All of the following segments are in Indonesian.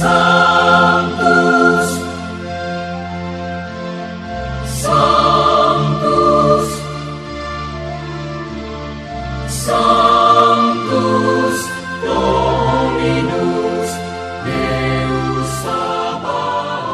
Sanctus, Sanctus, Sanctus Dominus Deus Sabaoth.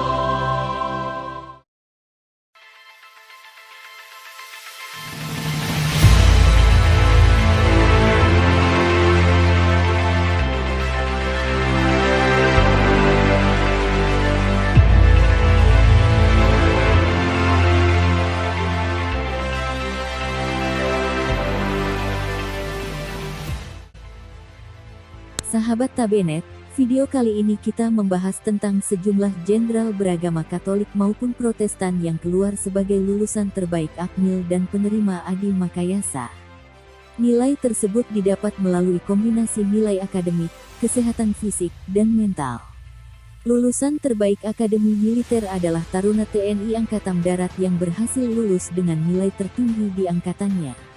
Sahabat Tabenet, video kali ini kita membahas tentang sejumlah jenderal beragama Katolik maupun Protestan yang keluar sebagai lulusan terbaik Akmil dan penerima Adi Makayasa. Nilai tersebut didapat melalui kombinasi nilai akademik, kesehatan fisik, dan mental. Lulusan terbaik Akademi Militer adalah taruna TNI Angkatan Darat yang berhasil lulus dengan nilai tertinggi di angkatannya.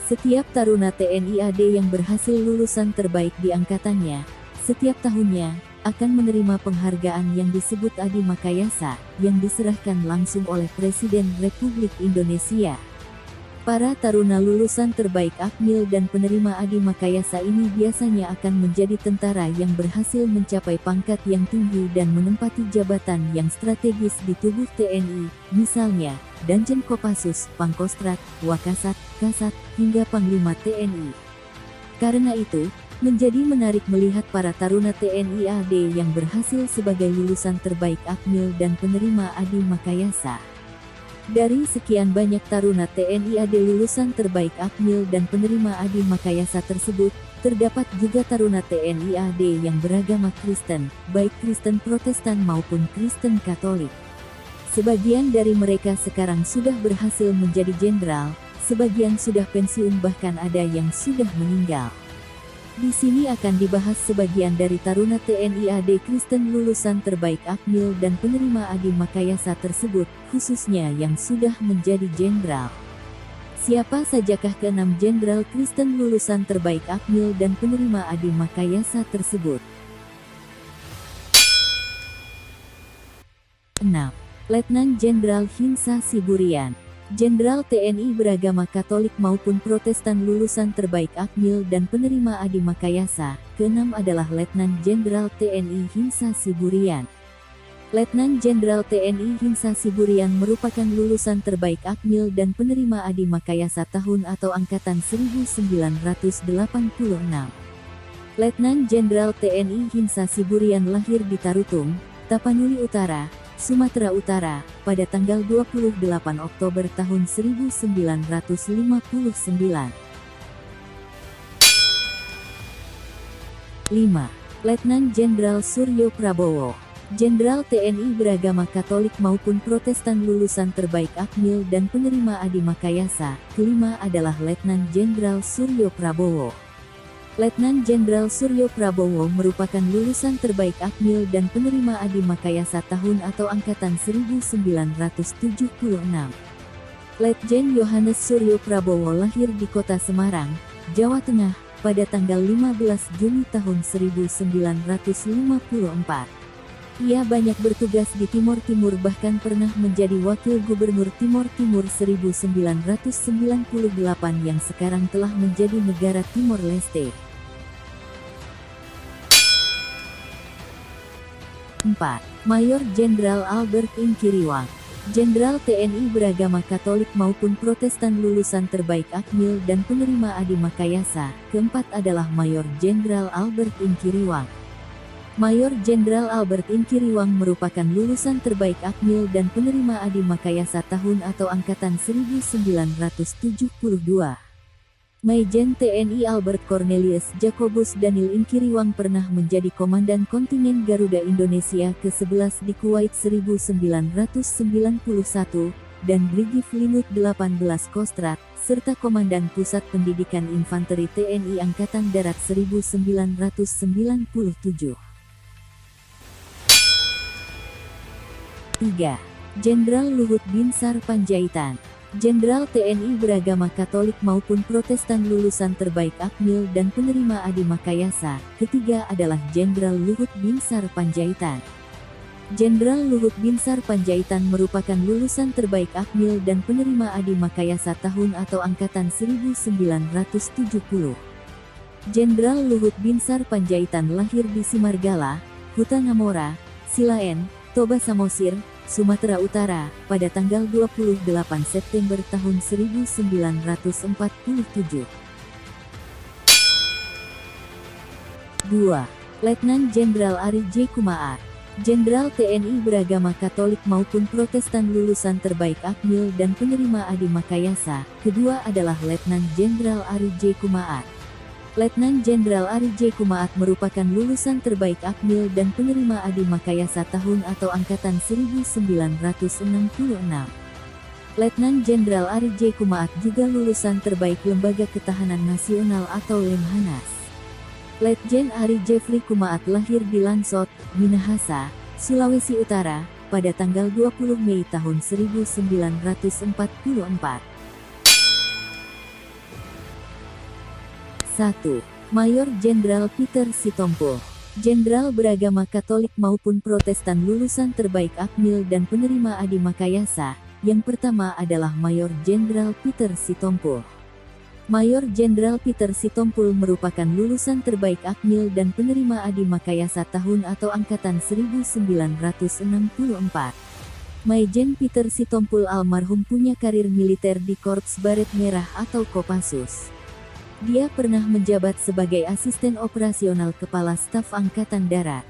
Setiap taruna TNI AD yang berhasil lulusan terbaik di angkatannya, setiap tahunnya, akan menerima penghargaan yang disebut Adi Makayasa, yang diserahkan langsung oleh Presiden Republik Indonesia. Para taruna lulusan terbaik Akmil dan penerima Adi Makayasa ini biasanya akan menjadi tentara yang berhasil mencapai pangkat yang tinggi dan menempati jabatan yang strategis di tubuh TNI, misalnya, Danjen Kopassus, Pangkostrat, Wakasat, Kasat, hingga Panglima TNI. Karena itu, menjadi menarik melihat para taruna TNI AD yang berhasil sebagai lulusan terbaik Akmil dan penerima Adi Makayasa. Dari sekian banyak taruna TNI AD lulusan terbaik Akmil dan penerima Adi Makayasa tersebut, terdapat juga taruna TNI AD yang beragama Kristen, baik Kristen Protestan maupun Kristen Katolik. Sebagian dari mereka sekarang sudah berhasil menjadi jenderal, sebagian sudah pensiun bahkan ada yang sudah meninggal. Di sini akan dibahas sebagian dari taruna TNI AD Kristen lulusan terbaik Akmil dan penerima Adi Makayasa tersebut, khususnya yang sudah menjadi jenderal. Siapa sajakah ke-6 jenderal Kristen lulusan terbaik Akmil dan penerima Adi Makayasa tersebut? 6. Letnan Jenderal Hinsa Siburian, Jenderal TNI beragama Katolik maupun Protestan lulusan terbaik Akmil dan penerima Adi Makayasa. Ke-6 adalah Letnan Jenderal TNI Hinsa Siburian. Letnan Jenderal TNI Hinsa Siburian merupakan lulusan terbaik Akmil dan penerima Adi Makayasa tahun atau angkatan 1986. Letnan Jenderal TNI Hinsa Siburian lahir di Tarutung, Tapanuli Utara, Sumatera Utara, pada tanggal 28 Oktober tahun 1959. 5. Letnan Jenderal Suryo Prabowo, Jenderal TNI beragama Katolik maupun Protestan lulusan terbaik Akmil dan penerima Adi Makayasa. Kelima adalah Letnan Jenderal Suryo Prabowo. Letnan Jenderal Suryo Prabowo merupakan lulusan terbaik Akmil dan penerima Adi Makayasa tahun atau angkatan 1976. Letjen Yohanes Suryo Prabowo lahir di kota Semarang, Jawa Tengah, pada tanggal 15 Juni tahun 1954. Ia banyak bertugas di Timor Timur bahkan pernah menjadi Wakil Gubernur Timor Timur 1998 yang sekarang telah menjadi negara Timor Leste. 4. Mayor Jenderal Albert Inkiriwang, Jenderal TNI beragama Katolik maupun Protestan lulusan terbaik Akmil dan penerima Adi Makayasa. Keempat adalah Mayor Jenderal Albert Inkiriwang. Mayor Jenderal Albert Inkiriwang merupakan lulusan terbaik Akmil dan penerima Adi Makayasa tahun atau angkatan 1972. Majen TNI Albert Cornelius Jacobus Daniel Inkiriwang pernah menjadi Komandan Kontingen Garuda Indonesia ke-11 di Kuwait 1991 dan Brigif Linut 18 Kostrat, serta Komandan Pusat Pendidikan Infanteri TNI Angkatan Darat 1997. 3. Jenderal Luhut Binsar Panjaitan, Jenderal TNI beragama Katolik maupun Protestan lulusan terbaik Akmil dan penerima Adi Makayasa. Ketiga adalah Jenderal Luhut Binsar Panjaitan. Jenderal Luhut Binsar Panjaitan merupakan lulusan terbaik Akmil dan penerima Adi Makayasa tahun atau angkatan 1970. Jenderal Luhut Binsar Panjaitan lahir di Simargala, Hutan Hamora, Silaen, Toba Samosir, Sumatera Utara, pada tanggal 28 September tahun 1947. 2. Letnan Jenderal Ari J. Kumaar. Jenderal TNI beragama Katolik maupun Protestan lulusan terbaik Akmil dan penerima Adi Makayasa. Kedua adalah Letnan Jenderal Ari J. Kumaar. Letnan Jenderal Ari J. Kumaat merupakan lulusan terbaik Akmil dan penerima Adi Makayasa tahun atau angkatan 1966. Letnan Jenderal Ari J. Kumaat juga lulusan terbaik Lembaga Ketahanan Nasional atau Lemhanas. Letjen Ari Jeffrey Kumaat lahir di Lansot, Minahasa, Sulawesi Utara, pada tanggal 20 Mei tahun 1944. 1. Mayor Jenderal Peter Sitompul. Jenderal beragama Katolik maupun Protestan lulusan terbaik Akmil dan penerima Adi Makayasa. Yang pertama adalah Mayor Jenderal Peter Sitompul. Mayor Jenderal Peter Sitompul merupakan lulusan terbaik Akmil dan penerima Adi Makayasa tahun atau angkatan 1964. Maijen Peter Sitompul almarhum punya karir militer di Korps Baret Merah atau Kopassus. Dia pernah menjabat sebagai Asisten Operasional Kepala Staf Angkatan Darat.